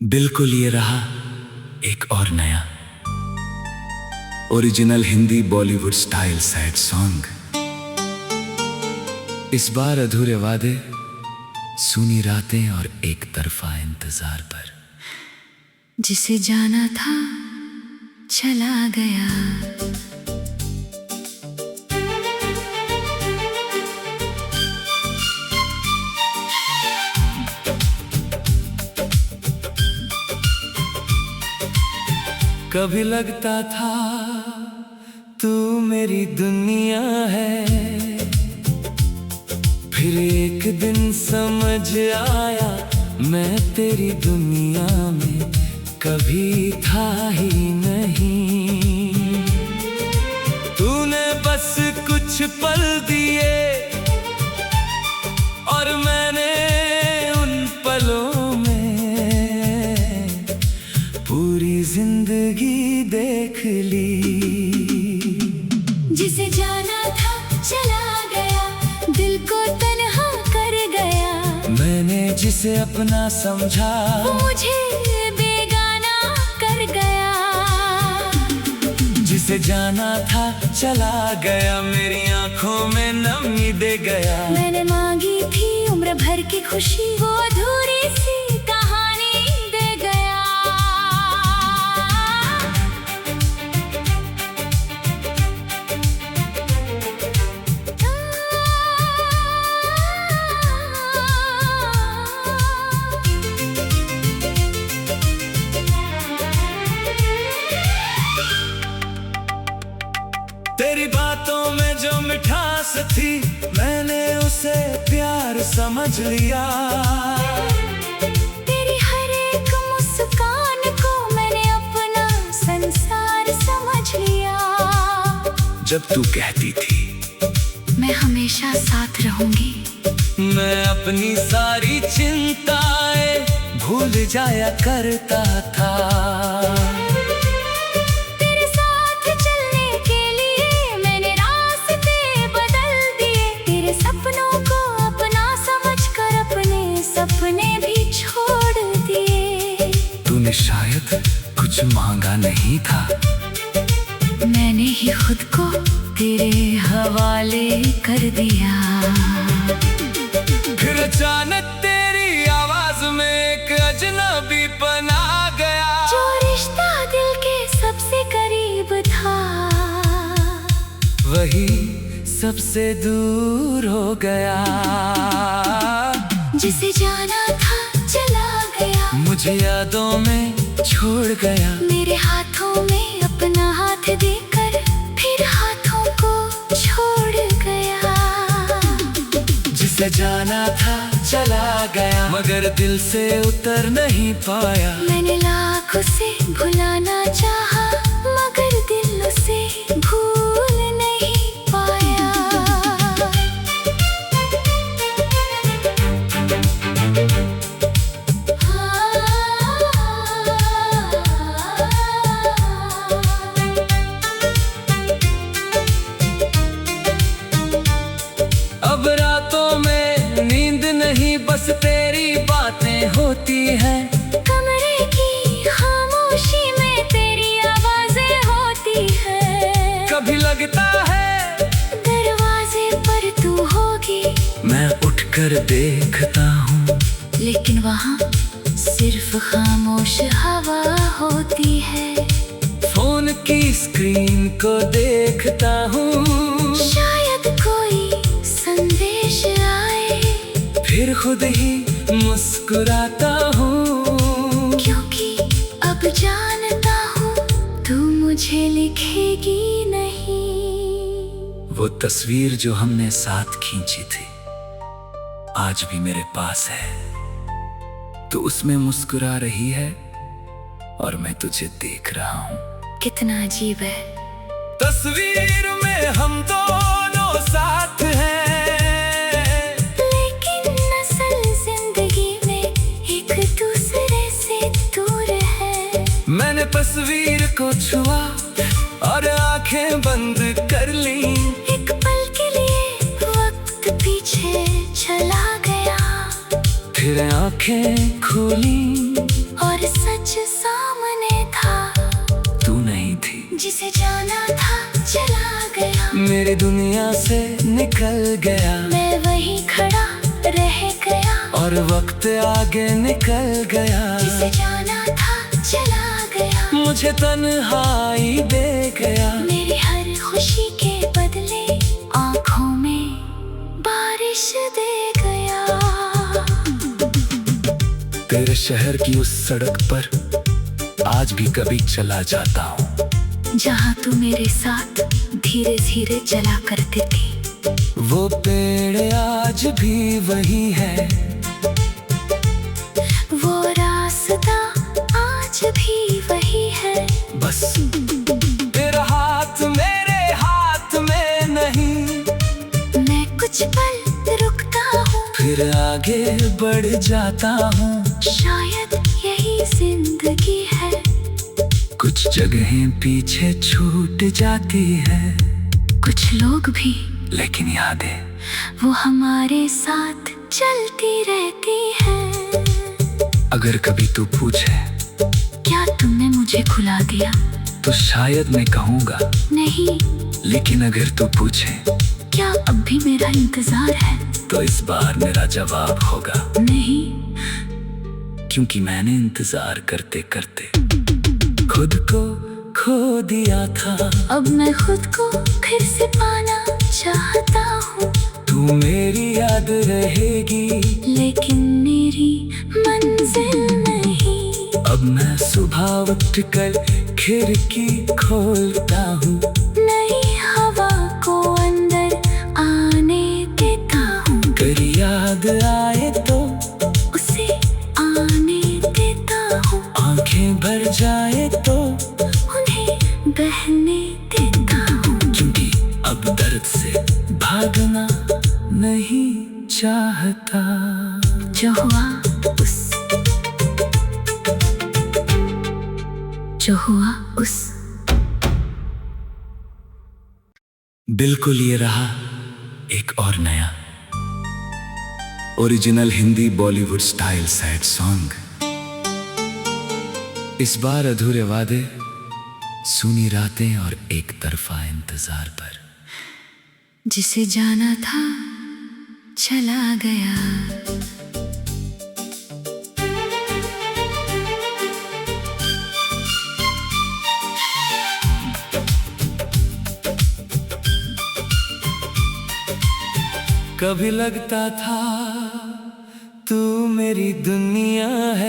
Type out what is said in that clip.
बिल्कुल ये रहा एक और नया original Hindi Bollywood style sad song. इस बार अधूरे वादे, सुनी रातें और एक तरफा इंतजार पर। जिसे जाना था चला गया, कभी लगता था तू मेरी दुनिया है, फिर एक दिन समझ आया मैं तेरी दुनिया में कभी था ही नहीं। तूने बस कुछ पल दिए और मैंने उन पलों में पूरी जिंदगी देख ली। जिसे जाना था चला गया, दिल को तन्हा कर गया। मैंने जिसे अपना समझा वो मुझे बेगाना कर गया। जिसे जाना था चला गया, मेरी आंखों में नमी दे गया। मैंने मांगी थी उम्र भर की खुशी, वो अधूरी सी कहानी दे गया। तेरी बातों में जो मिठास थी, मैंने उसे प्यार समझ लिया। तेरी हर एक मुस्कान को मैंने अपना संसार समझ लिया। जब तू कहती थी मैं हमेशा साथ रहूंगी, मैं अपनी सारी चिंताएं भूल जाया करता था। सपने भी छोड़ दिए। तूने शायद कुछ मांगा नहीं था, मैंने ही खुद को तेरे हवाले कर दिया। फिर अचानक तेरी आवाज में एक अजनबी बना गया। जो रिश्ता दिल के सबसे करीब था, वही सबसे दूर हो गया। जिसे जाना था चला गया, मुझे यादों में छोड़ गया। मेरे हाथों में अपना हाथ देकर फिर हाथों को छोड़ गया। जिसे जाना था चला गया, मगर दिल से उतर नहीं पाया। मैंने लाख उसे भुलाना चाहा, मगर दिल उसे भूल नहीं पाया। अब रातों में नींद नहीं, बस तेरी बातें होती हैं। कमरे की खामोशी में तेरी आवाजें होती हैं। कभी लगता है दरवाजे पर तू होगी, मैं उठकर देखता हूँ, लेकिन वहाँ सिर्फ खामोश हवा होती है। फोन की स्क्रीन को देखता हूँ, शायद कोई संदेश आए, फिर खुद ही मुस्कुराता हूँ। क्योंकि अब जानता हूँ तू मुझे लिखेगी नहीं। वो तस्वीर जो हमने साथ खींची थी, आज भी मेरे पास है। तू उसमें मुस्कुरा रही है और मैं तुझे देख रहा हूँ। कितना अजीब है, तस्वीर में हम दोनों साथ हैं, लेकिन असल जिंदगी में एक दूसरे से दूर है। मैंने तस्वीर को छुआ और आंखें बंद कर ली। एक पल के लिए वक्त पीछे चला गया, फिर आंखें खोली और आज सामने था, तू नहीं थी। जिसे जाना था चला गया, मेरी दुनिया से निकल गया। मैं वहीं खड़ा रह गया, और वक्त आगे निकल गया। जिसे जाना था चला गया, मुझे तन्हाई दे गया। मेरी हर खुशी के बदले आँखों में बारिश दे गया। तेरे शहर की उस सड़क पर आज भी कभी चला जाता हूँ, जहाँ तू मेरे साथ धीरे धीरे चला करती थी। वो पेड़ आज भी वही है, वो रास्ता आज भी वही है। बस तेरा हाथ मेरे हाथ में नहीं। मैं कुछ पल रुकता हूँ, फिर आगे बढ़ जाता हूँ। शायद यही जिंदगी है। कुछ जगहें पीछे छूट जाती है, कुछ लोग भी, लेकिन यादें वो हमारे साथ चलती रहती है। अगर कभी तू पूछे क्या तुमने मुझे खुला दिया? तो शायद मैं कहूँगा नहीं। लेकिन अगर तू पूछे क्या अब भी मेरा इंतजार है? तो इस बार मेरा जवाब होगा नहीं। क्योंकि मैंने इंतजार करते करते खुद को खो दिया था। अब मैं खुद को फिर से पाना चाहता हूँ। तू मेरी याद रहेगी, लेकिन मेरी मंजिल नहीं। अब मैं सुबह उठ कर खिड़की खोलता हूँ, नई हवा को अंदर आने देता हूँ। अगर याद आए तो उसे आने देता हूँ। आंखें भर जाए तो उन्हें बहने देता हूँ। क्योंकि अब दर्द से भागना नहीं चाहता। जो हुआ उस बिल्कुल ये रहा एक और नया original Hindi Bollywood style sad song. इस बार अधूरे वादे, सुनी रातें और एक तरफा इंतजार पर। जिसे जाना था चला गया। कभी लगता था तू मेरी दुनिया है,